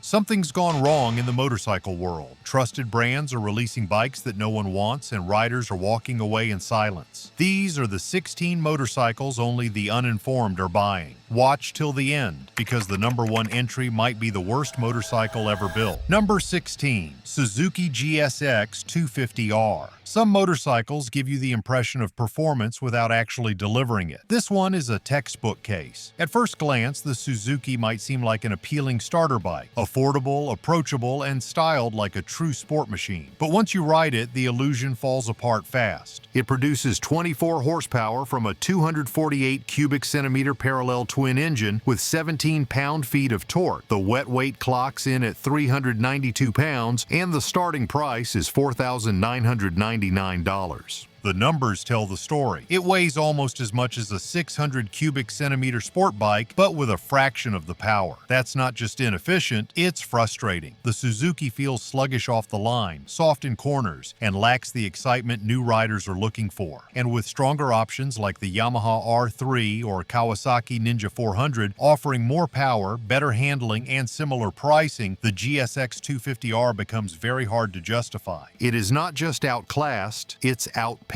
Something's gone wrong in the motorcycle world. Trusted brands are releasing bikes that no one wants, and riders are walking away in silence. These are the 16 motorcycles only the uninformed are buying. Watch till the end, because the number one entry might be the worst motorcycle ever built. Number 16. Suzuki GSX 250R. Some motorcycles give you the impression of performance without actually delivering it. This one is a textbook case. At first glance, the Suzuki might seem like an appealing starter bike, affordable, approachable, and styled like a true sport machine. But once you ride it, the illusion falls apart fast. It produces 24 horsepower from a 248 cubic centimeter parallel twin engine with 17 pound-feet of torque. The wet weight clocks in at 392 pounds, and the starting price is $4,999. The numbers tell the story. It weighs almost as much as a 600 cubic centimeter sport bike, but with a fraction of the power. That's not just inefficient, it's frustrating. The Suzuki feels sluggish off the line, soft in corners, and lacks the excitement new riders are looking for. And with stronger options like the Yamaha R3 or Kawasaki Ninja 400 offering more power, better handling, and similar pricing, the GSX 250R becomes very hard to justify. It is not just outclassed, it's outpaced.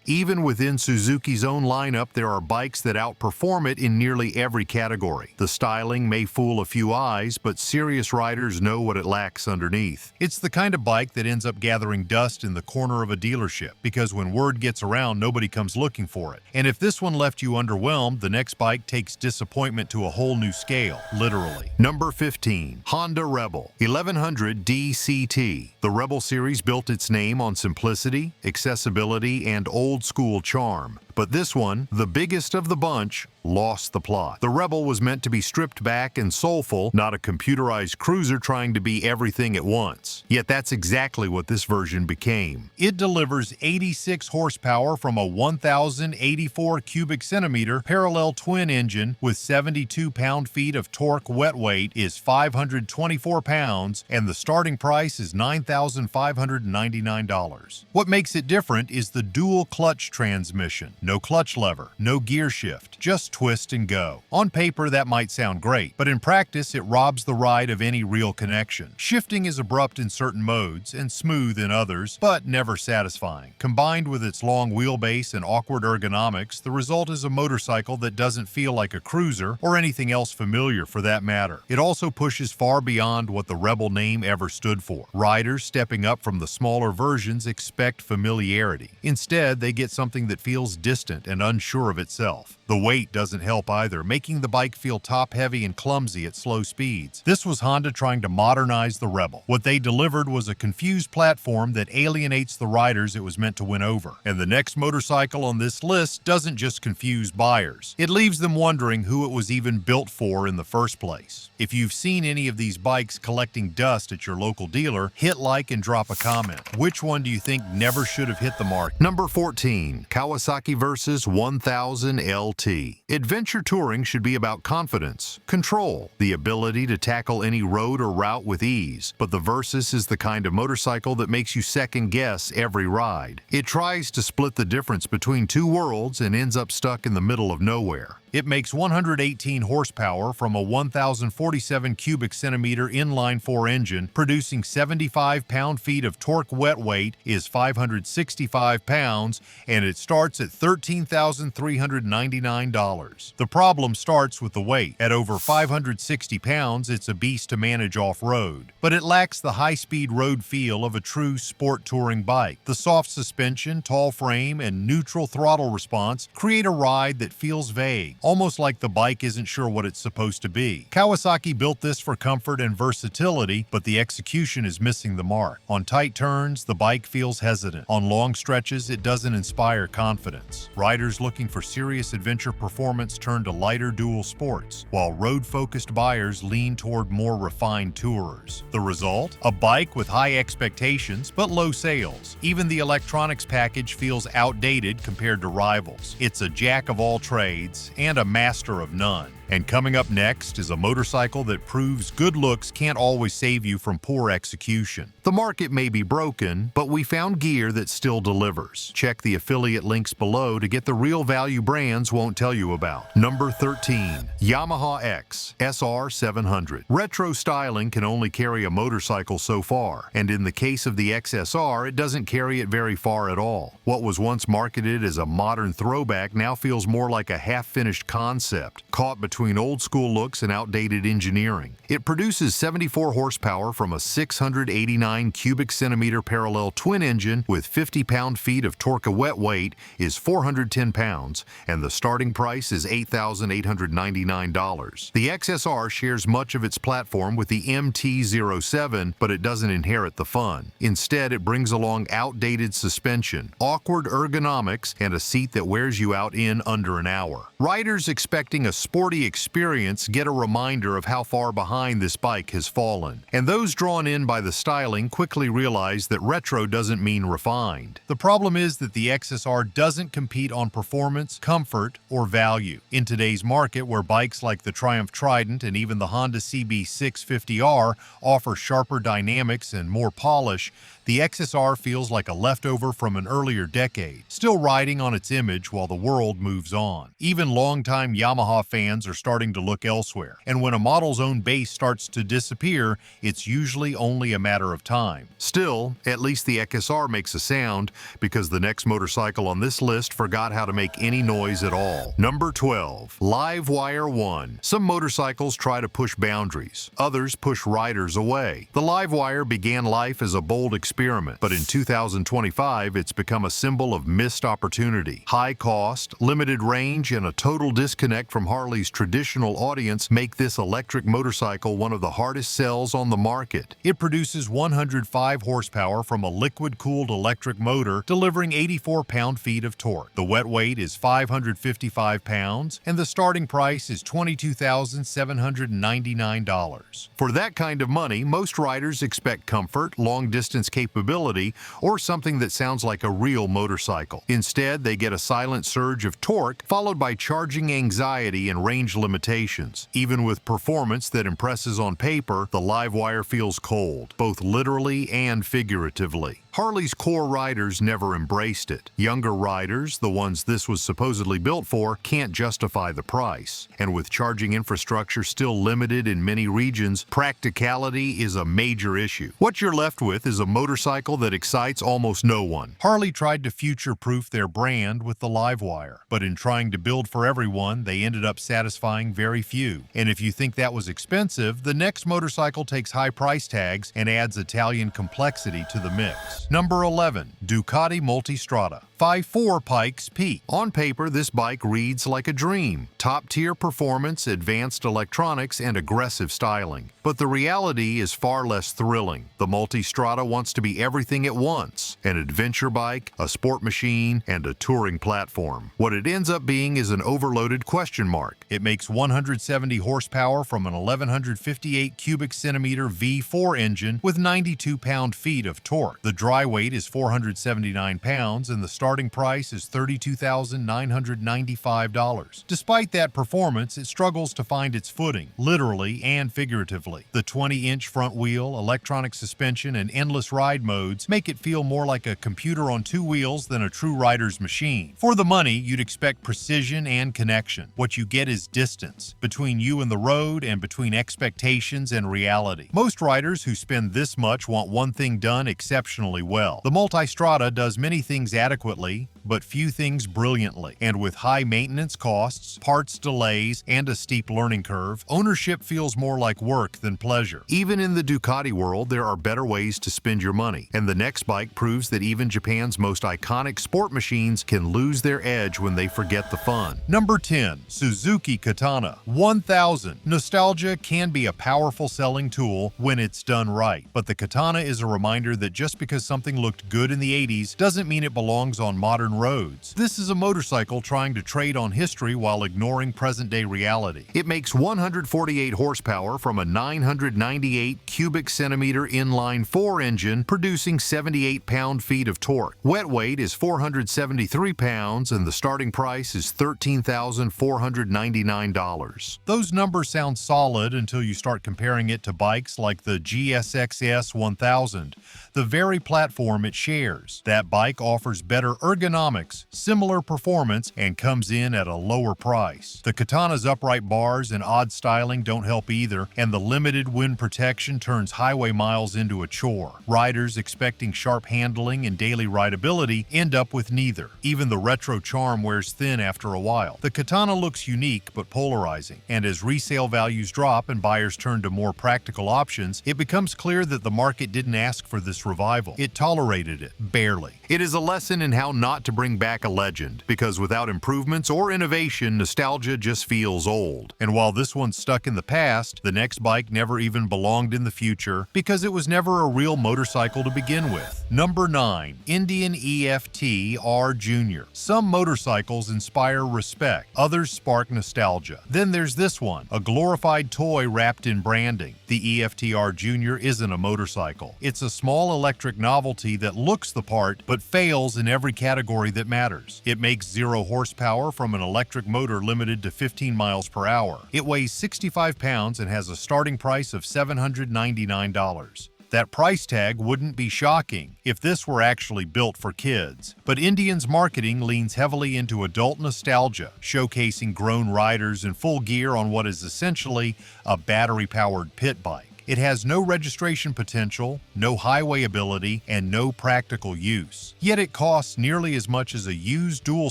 Even within Suzuki's own lineup, there are bikes that outperform it in nearly every category. The styling may fool a few eyes, but serious riders know what it lacks underneath. It's the kind of bike that ends up gathering dust in the corner of a dealership, because when word gets around, nobody comes looking for it. And if this one left you underwhelmed, the next bike takes disappointment to a whole new scale, literally. Number 15. Honda Rebel 1100 DCT. The Rebel series built its name on simplicity, accessibility, and old-school charm. But this one, the biggest of the bunch, lost the plot. The Rebel was meant to be stripped back and soulful, not a computerized cruiser trying to be everything at once. Yet that's exactly what this version became. It delivers 86 horsepower from a 1,084 cubic centimeter parallel twin engine with 72 pound-feet of torque. Wet weight is 524 pounds, and the starting price is $9,599. What makes it different is the dual clutch transmission. No clutch lever, no gear shift, just twist and go. On paper, that might sound great, but in practice, it robs the ride of any real connection. Shifting is abrupt in certain modes and smooth in others, but never satisfying. Combined with its long wheelbase and awkward ergonomics, the result is a motorcycle that doesn't feel like a cruiser or anything else familiar for that matter. It also pushes far beyond what the Rebel name ever stood for. Riders stepping up from the smaller versions expect familiarity. Instead, they get something that feels distant and unsure of itself. The weight doesn't help either, making the bike feel top-heavy and clumsy at slow speeds. This was Honda trying to modernize the Rebel. What they delivered was a confused platform that alienates the riders it was meant to win over. And the next motorcycle on this list doesn't just confuse buyers. It leaves them wondering who it was even built for in the first place. If you've seen any of these bikes collecting dust at your local dealer, hit like and drop a comment. Which one do you think never should have hit the mark? Number 14. Kawasaki versus 1000 LT. Adventure touring should be about confidence, control, the ability to tackle any road or route with ease, but the Versus is the kind of motorcycle that makes you second-guess every ride. It tries to split the difference between two worlds and ends up stuck in the middle of nowhere. It makes 118 horsepower from a 1,047 cubic centimeter inline-4 engine, producing 75 pound-feet of torque. Wet weight is 565 pounds, and it starts at $13,399. The problem starts with the weight. At over 560 pounds, it's a beast to manage off-road. But it lacks the high-speed road feel of a true sport touring bike. The soft suspension, tall frame, and neutral throttle response create a ride that feels vague, almost like the bike isn't sure what it's supposed to be. Kawasaki built this for comfort and versatility, but the execution is missing the mark. On tight turns, the bike feels hesitant. On long stretches, it doesn't inspire confidence. Riders looking for serious adventure performance turn to lighter dual sports, while road-focused buyers lean toward more refined tourers. The result? A bike with high expectations, but low sales. Even the electronics package feels outdated compared to rivals. It's a jack of all trades and a master of none. And coming up next is a motorcycle that proves good looks can't always save you from poor execution. The market may be broken, but we found gear that still delivers. Check the affiliate links below to get the real value brands won't tell you about. Number 13. Yamaha X SR 700. Retro styling can only carry a motorcycle so far, and in the case of the XSR, it doesn't carry it very far at all. What was once marketed as a modern throwback now feels more like a half-finished concept, caught between old-school looks and outdated engineering. It produces 74 horsepower from a 689 cubic centimeter parallel twin engine with 50 pound-feet of torque. Wet weight is 410 pounds, and the starting price is $8,899. The XSR shares much of its platform with the MT-07, but it doesn't inherit the fun. Instead, it brings along outdated suspension, awkward ergonomics, and a seat that wears you out in under an hour. Riders expecting a sporty experience get a reminder of how far behind this bike has fallen, and those drawn in by the styling quickly realize that retro doesn't mean refined. The problem is that the XSR doesn't compete on performance, comfort, or value. In today's market, where bikes like the Triumph Trident and even the Honda CB650R offer sharper dynamics and more polish, the XSR feels like a leftover from an earlier decade, still riding on its image while the world moves on. Even longtime Yamaha fans are starting to look elsewhere, and when a model's own base starts to disappear, it's usually only a matter of time. Still, at least the XSR makes a sound, because the next motorcycle on this list forgot how to make any noise at all. Number 12. Livewire 1. Some motorcycles try to push boundaries, others push riders away. The Livewire began life as a bold experiment, but in 2025 it's become a symbol of missed opportunity. High cost, limited range, and a total disconnect from Harley's traditional audience make this electric motorcycle one of the hardest sells on the market. It produces 105 horsepower from a liquid-cooled electric motor, delivering 84 pound-feet of torque. The wet weight is 555 pounds, and the starting price is $22,799. For that kind of money, most riders expect comfort, long-distance capability, or something that sounds like a real motorcycle. Instead, they get a silent surge of torque, followed by charging anxiety and range limitations. Even with performance that impresses on paper, the Livewire feels cold, both literally and figuratively. Harley's core riders never embraced it. Younger riders, the ones this was supposedly built for, can't justify the price. And with charging infrastructure still limited in many regions, practicality is a major issue. What you're left with is a motorcycle that excites almost no one. Harley tried to future-proof their brand with the Livewire, but in trying to build for everyone, they ended up satisfying very few. And if you think that was expensive, the next motorcycle takes high price tags and adds Italian complexity to the mix. Number 11. Ducati Multistrada 5.4 Pikes Peak. On paper, this bike reads like a dream. Top-tier performance, advanced electronics, and aggressive styling. But the reality is far less thrilling. The Multistrada wants to be everything at once: an adventure bike, a sport machine, and a touring platform. What it ends up being is an overloaded question mark. It makes 170 horsepower from an 1158 cubic centimeter V4 engine with 92 pound-feet of torque. The dry weight is 479 pounds, and the starting price is $32,995. Despite that performance, it struggles to find its footing, literally and figuratively. The 20-inch front wheel, electronic suspension, and endless ride modes make it feel more like a computer on two wheels than a true rider's machine. For the money, you'd expect precision and connection. What you get is distance, between you and the road and between expectations and reality. Most riders who spend this much want one thing done exceptionally well. The Multistrada does many things adequately, but few things brilliantly. And with high maintenance costs, parts delays, and a steep learning curve, ownership feels more like work than pleasure. Even in the Ducati world, there are better ways to spend your money, and the next bike proves that even Japan's most iconic sport machines can lose their edge when they forget the fun. Number 10. Suzuki Katana 1000. Nostalgia can be a powerful selling tool when it's done right, but the Katana is a reminder that just because something looked good in the 80s doesn't mean it belongs on modern roads. This is a motorcycle trying to trade on history while ignoring present-day reality. It makes 148 horsepower from a 998 cubic centimeter inline-4 engine, producing 78 pound-feet of torque. Wet weight is 473 pounds, and the starting price is $13,499. Those numbers sound solid until you start comparing it to bikes like the GSX-S 1000, the very platform it shares. That bike offers better ergonomics, similar performance, and comes in at a lower price. The Katana's upright bars and odd styling don't help either, and the limited wind protection turns highway miles into a chore. Riders expecting sharp handling and daily rideability end up with neither. Even the retro charm wears thin after a while. The Katana looks unique but polarizing, and as resale values drop and buyers turn to more practical options, it becomes clear that the market didn't ask for this revival. It tolerated it, barely. It is a lesson in how not to bring back a legend, because without improvements or innovation, nostalgia just feels old. And while this one's stuck in the past, the next bike never even belonged in the future, because it was never a real motorcycle to begin with. Number 9. Indian EFT R Jr. Some motorcycles inspire respect, others spark nostalgia. Then there's this one, a glorified toy wrapped in branding. The EFT-R Jr. isn't a motorcycle. It's a small electric novelty that looks the part but fails in every category that matters. It makes 0 horsepower from an electric motor limited to 15 miles per hour. It weighs 65 pounds and has a starting price of $799. That price tag wouldn't be shocking if this were actually built for kids. But Indian's marketing leans heavily into adult nostalgia, showcasing grown riders in full gear on what is essentially a battery-powered pit bike. It has no registration potential, no highway ability, and no practical use. Yet it costs nearly as much as a used dual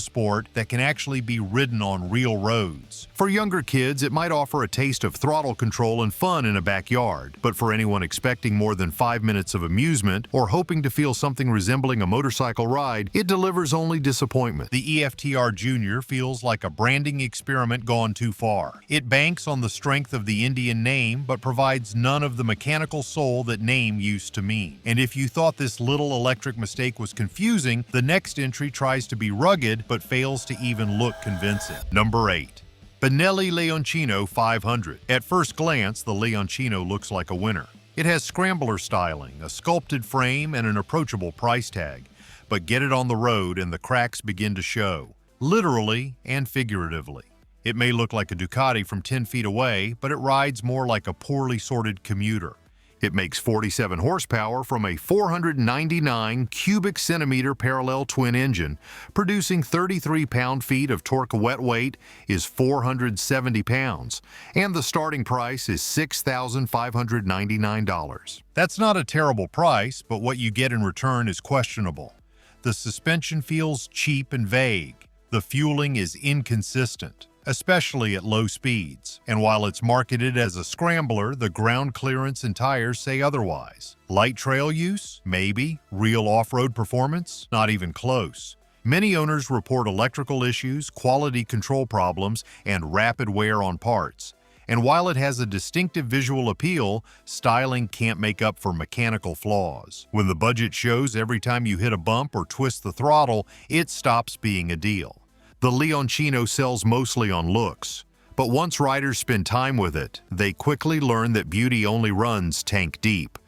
sport that can actually be ridden on real roads. For younger kids, it might offer a taste of throttle control and fun in a backyard, but for anyone expecting more than 5 minutes of amusement or hoping to feel something resembling a motorcycle ride, it delivers only disappointment. The EFT-R Jr. feels like a branding experiment gone too far. It banks on the strength of the Indian name, but provides none of the mechanical soul that name used to mean. And if you thought this little electric mistake was confusing, the next entry tries to be rugged but fails to even look convincing. Number 8. Benelli Leoncino 500. At first glance, the Leoncino looks like a winner. It has scrambler styling, a sculpted frame, and an approachable price tag. But get it on the road and the cracks begin to show, literally and figuratively. It may look like a Ducati from 10 feet away, but it rides more like a poorly sorted commuter. It makes 47 horsepower from a 499 cubic centimeter parallel twin engine, producing 33 pound-feet of torque. Wet weight is 470 pounds, and the starting price is $6,599. That's not a terrible price, but what you get in return is questionable. The suspension feels cheap and vague. The fueling is inconsistent, especially at low speeds. And while it's marketed as a scrambler, the ground clearance and tires say otherwise. Light trail use? Maybe. Real off-road performance? Not even close. Many owners report electrical issues, quality control problems, and rapid wear on parts. And while it has a distinctive visual appeal, styling can't make up for mechanical flaws. When the budget shows every time you hit a bump or twist the throttle, it stops being a deal. The Leoncino sells mostly on looks, but once riders spend time with it, they quickly learn that beauty only runs tank deep.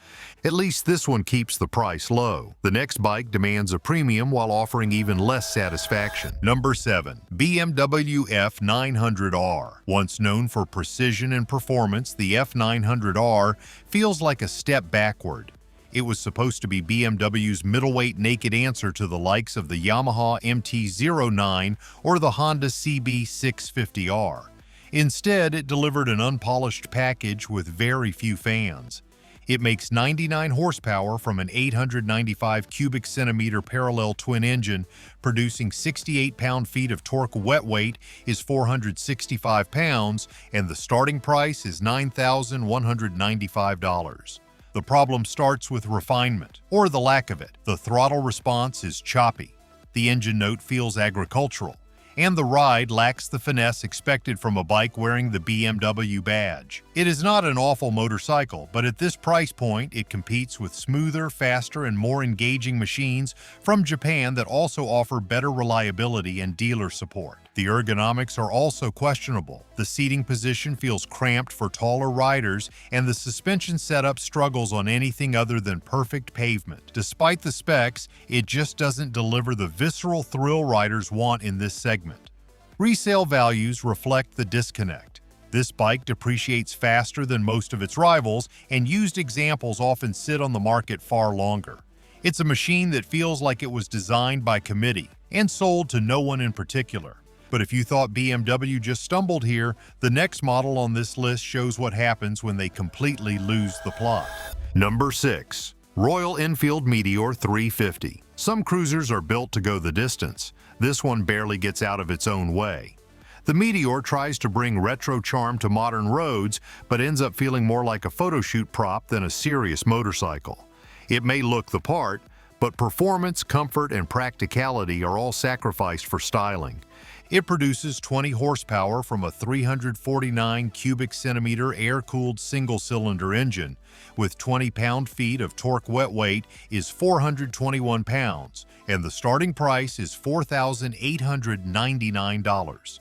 At least this one keeps the price low. The next bike demands a premium while offering even less satisfaction. Number 7. BMW F900R. Once known for precision and performance, the F900R feels like a step backward. It was supposed to be BMW's middleweight naked answer to the likes of the Yamaha MT-09 or the Honda CB650R. Instead, it delivered an unpolished package with very few fans. It makes 99 horsepower from an 895 cubic centimeter parallel twin engine, producing 68 pound-feet of torque. Wet weight is 465 pounds, and the starting price is $9,195. The problem starts with refinement, or the lack of it. The throttle response is choppy. The engine note feels agricultural, and the ride lacks the finesse expected from a bike wearing the BMW badge. It is not an awful motorcycle, but at this price point, it competes with smoother, faster, and more engaging machines from Japan that also offer better reliability and dealer support. The ergonomics are also questionable. The seating position feels cramped for taller riders, and the suspension setup struggles on anything other than perfect pavement. Despite the specs, it just doesn't deliver the visceral thrill riders want in this segment. Resale values reflect the disconnect. This bike depreciates faster than most of its rivals, and used examples often sit on the market far longer. It's a machine that feels like it was designed by committee and sold to no one in particular. But if you thought BMW just stumbled here, the next model on this list shows what happens when they completely lose the plot. Number 6. Royal Enfield Meteor 350. Some cruisers are built to go the distance. This one barely gets out of its own way. The Meteor tries to bring retro charm to modern roads, but ends up feeling more like a photo shoot prop than a serious motorcycle. It may look the part, but performance, comfort, and practicality are all sacrificed for styling. It produces 20 horsepower from a 349 cubic centimeter air-cooled single-cylinder engine, with 20 pound-feet of torque wet weight is 421 pounds, and the starting price is $4,899.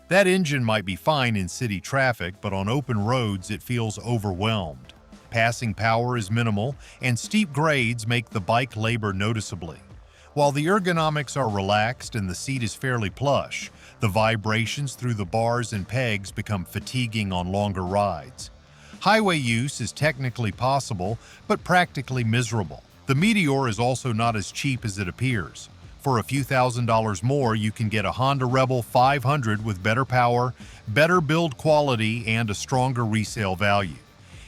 That engine might be fine in city traffic, but on open roads it feels overwhelmed. Passing power is minimal, and steep grades make the bike labor noticeably. While the ergonomics are relaxed and the seat is fairly plush, the vibrations through the bars and pegs become fatiguing on longer rides. Highway use is technically possible, but practically miserable. The Meteor is also not as cheap as it appears. For a few $1,000s more, you can get a Honda Rebel 500 with better power, better build quality, and a stronger resale value.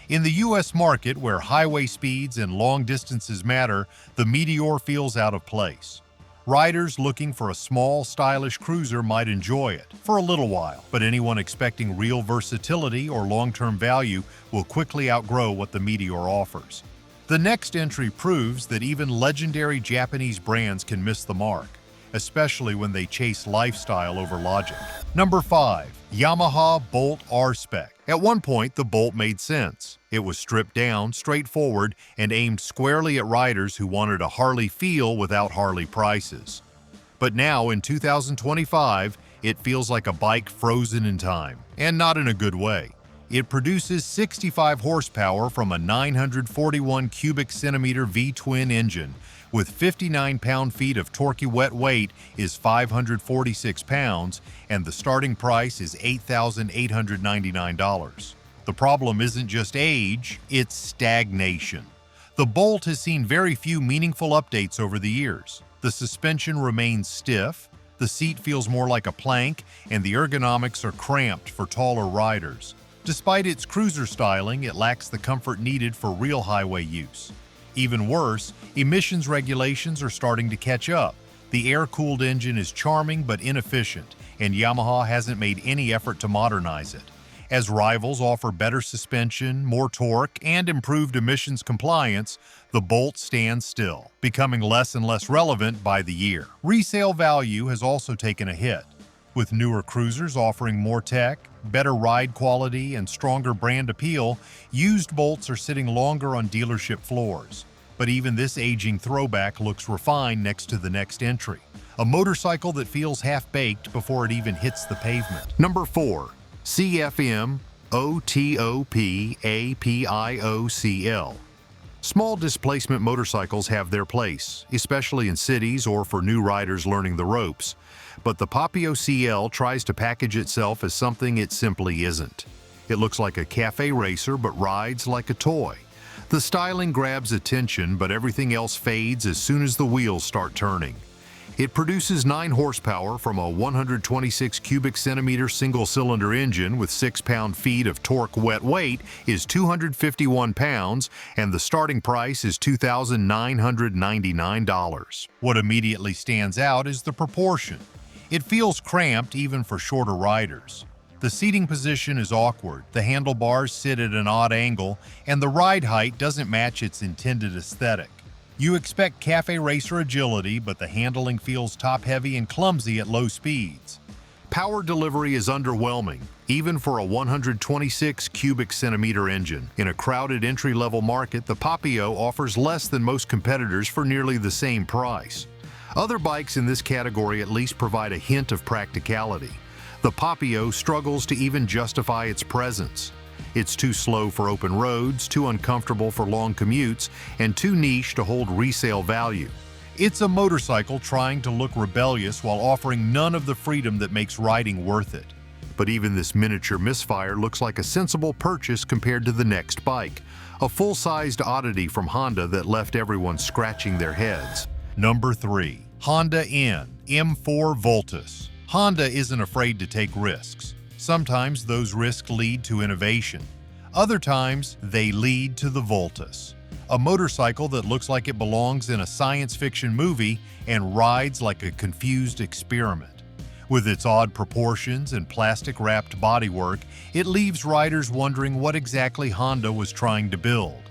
In the U.S. market, where highway speeds and long distances matter, the Meteor feels out of place. Riders looking for a small, stylish cruiser might enjoy it for a little while, but anyone expecting real versatility or long-term value will quickly outgrow what the Meteor offers. The next entry proves that even legendary Japanese brands can miss the mark, especially when they chase lifestyle over logic. Number 5. Yamaha Bolt R-Spec. At one point, the Bolt made sense. It was stripped down, straightforward, and aimed squarely at riders who wanted a Harley feel without Harley prices. But now, in 2025, it feels like a bike frozen in time, and not in a good way. It produces 65 horsepower from a 941 cubic centimeter V-twin engine, with 59 pound-feet of torquey wet weight is 546 pounds, and the starting price is $8,899. The problem isn't just age, it's stagnation. The Bolt has seen very few meaningful updates over the years. The suspension remains stiff, the seat feels more like a plank, and the ergonomics are cramped for taller riders. Despite its cruiser styling, it lacks the comfort needed for real highway use. Even worse, emissions regulations are starting to catch up. The air-cooled engine is charming but inefficient, and Yamaha hasn't made any effort to modernize it. As rivals offer better suspension, more torque, and improved emissions compliance, the Bolt stands still, becoming less and less relevant by the year. Resale value has also taken a hit. With newer cruisers offering more tech, better ride quality, and stronger brand appeal, used Bolts are sitting longer on dealership floors. But even this aging throwback looks refined next to the next entry, a motorcycle that feels half-baked before it even hits the pavement. Number 4. CFM OTOP-APIOCL. Small displacement motorcycles have their place, especially in cities or for new riders learning the ropes. But the Popio CL tries to package itself as something it simply isn't. It looks like a cafe racer but rides like a toy. The styling grabs attention, but everything else fades as soon as the wheels start turning. It produces 9 horsepower from a 126 cubic centimeter single-cylinder engine with 6 pound-feet of torque wet weight is 251 pounds, and the starting price is $2,999. What immediately stands out is the proportion. It feels cramped even for shorter riders. The seating position is awkward, the handlebars sit at an odd angle, and the ride height doesn't match its intended aesthetic. You expect cafe racer agility, but the handling feels top-heavy and clumsy at low speeds. Power delivery is underwhelming, even for a 126 cubic centimeter engine. In a crowded entry-level market, the Papio offers less than most competitors for nearly the same price. Other bikes in this category at least provide a hint of practicality. The Papio struggles to even justify its presence. It's too slow for open roads, too uncomfortable for long commutes, and too niche to hold resale value. It's a motorcycle trying to look rebellious while offering none of the freedom that makes riding worth it. But even this miniature misfire looks like a sensible purchase compared to the next bike, a full-sized oddity from Honda that left everyone scratching their heads. Number 3. Honda M4 Voltus. Honda isn't afraid to take risks. Sometimes those risks lead to innovation. Other times, they lead to the Voltus, a motorcycle that looks like it belongs in a science fiction movie and rides like a confused experiment. With its odd proportions and plastic-wrapped bodywork, it leaves riders wondering what exactly Honda was trying to build.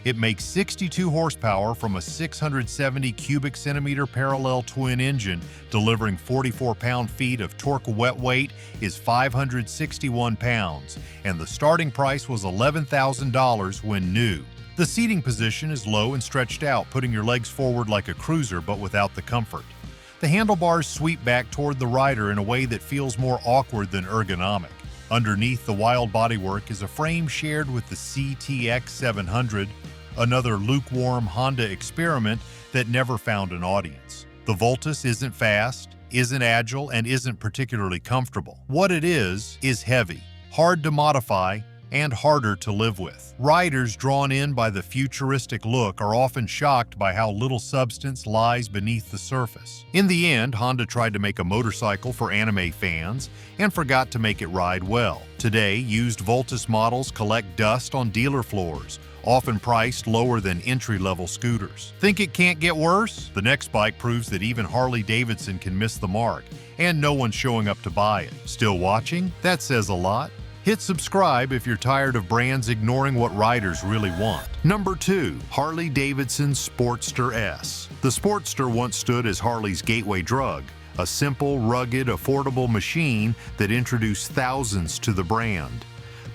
It makes 62 horsepower from a 670 cubic centimeter parallel twin engine, delivering 44 pound-feet of torque. Wet weight is 561 pounds, and the starting price was $11,000 when new. The seating position is low and stretched out, putting your legs forward like a cruiser but without the comfort. The handlebars sweep back toward the rider in a way that feels more awkward than ergonomic. Underneath the wild bodywork is a frame shared with the CTX 700, another lukewarm Honda experiment that never found an audience. The Voltus isn't fast, isn't agile, and isn't particularly comfortable. What it is heavy, hard to modify, and harder to live with. Riders drawn in by the futuristic look are often shocked by how little substance lies beneath the surface. In the end, Honda tried to make a motorcycle for anime fans and forgot to make it ride well. Today, used Voltus models collect dust on dealer floors, often priced lower than entry-level scooters. Think it can't get worse? The next bike proves that even Harley-Davidson can miss the mark, and no one's showing up to buy it. Still watching? That says a lot. Hit subscribe if you're tired of brands ignoring what riders really want. Number 2. Harley-Davidson Sportster S. The Sportster once stood as Harley's gateway drug, a simple, rugged, affordable machine that introduced thousands to the brand.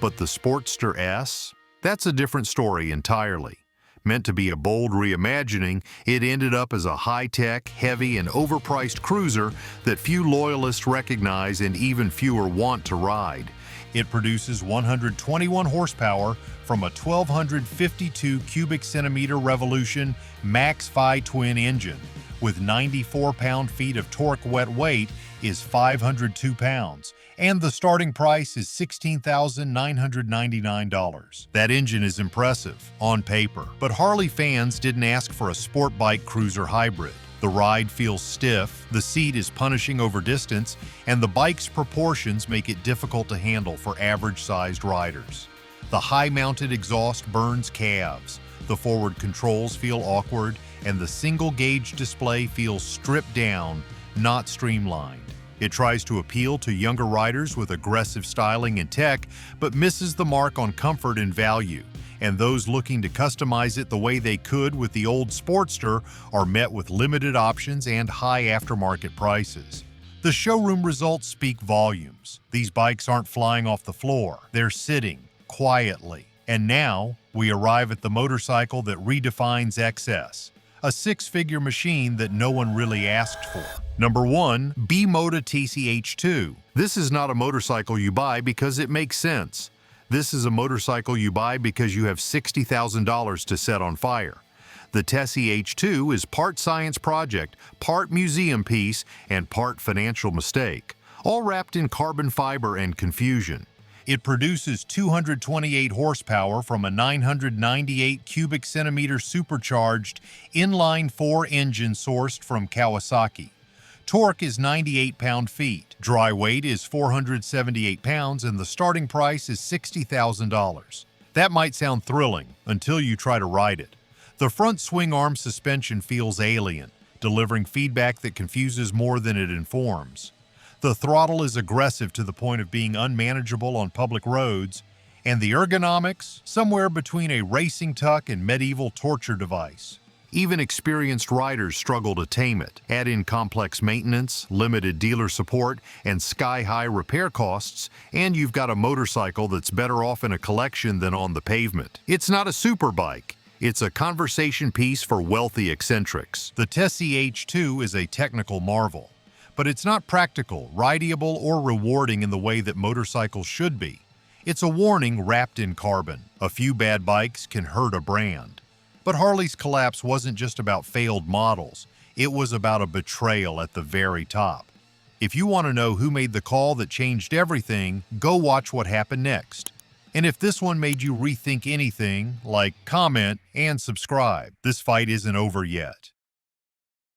But the Sportster S? That's a different story entirely. Meant to be a bold reimagining, it ended up as a high-tech, heavy, and overpriced cruiser that few loyalists recognize and even fewer want to ride. It produces 121 horsepower from a 1,252 cubic centimeter Revolution Max Phi twin engine, with 94 pound-feet of torque. Wet weight is 502 pounds, and the starting price is $16,999. That engine is impressive on paper, but Harley fans didn't ask for a sport bike cruiser hybrid. The ride feels stiff, the seat is punishing over distance, and the bike's proportions make it difficult to handle for average-sized riders. The high-mounted exhaust burns calves, the forward controls feel awkward, and the single-gauge display feels stripped down, not streamlined. It tries to appeal to younger riders with aggressive styling and tech, but misses the mark on comfort and value. And those looking to customize it the way they could with the old Sportster are met with limited options and high aftermarket prices. The showroom results speak volumes. These bikes aren't flying off the floor, they're sitting quietly. And now, we arrive at the motorcycle that redefines excess, a six-figure machine that no one really asked for. Number 1. B-Moda TCH2. This is not a motorcycle you buy because it makes sense. This is a motorcycle you buy because you have $60,000 to set on fire. The TCH2 is part science project, part museum piece, and part financial mistake, all wrapped in carbon fiber and confusion. It produces 228 horsepower from a 998 cubic centimeter supercharged inline-4 engine sourced from Kawasaki. Torque is 98 pound-feet. Dry weight is 478 pounds, and the starting price is $60,000. That might sound thrilling until you try to ride it. The front swing arm suspension feels alien, delivering feedback that confuses more than it informs. The throttle is aggressive to the point of being unmanageable on public roads, and the ergonomics, somewhere between a racing tuck and medieval torture device. Even experienced riders struggle to tame it. Add in complex maintenance, limited dealer support, and sky-high repair costs, and you've got a motorcycle that's better off in a collection than on the pavement. It's not a super bike. It's a conversation piece for wealthy eccentrics. The Tessie H2 is a technical marvel, but it's not practical, rideable, or rewarding in the way that motorcycles should be. It's a warning wrapped in carbon. A few bad bikes can hurt a brand. But Harley's collapse wasn't just about failed models. It was about a betrayal at the very top. If you want to know who made the call that changed everything, go watch what happened next. And if this one made you rethink anything, like, comment, and subscribe. This fight isn't over yet.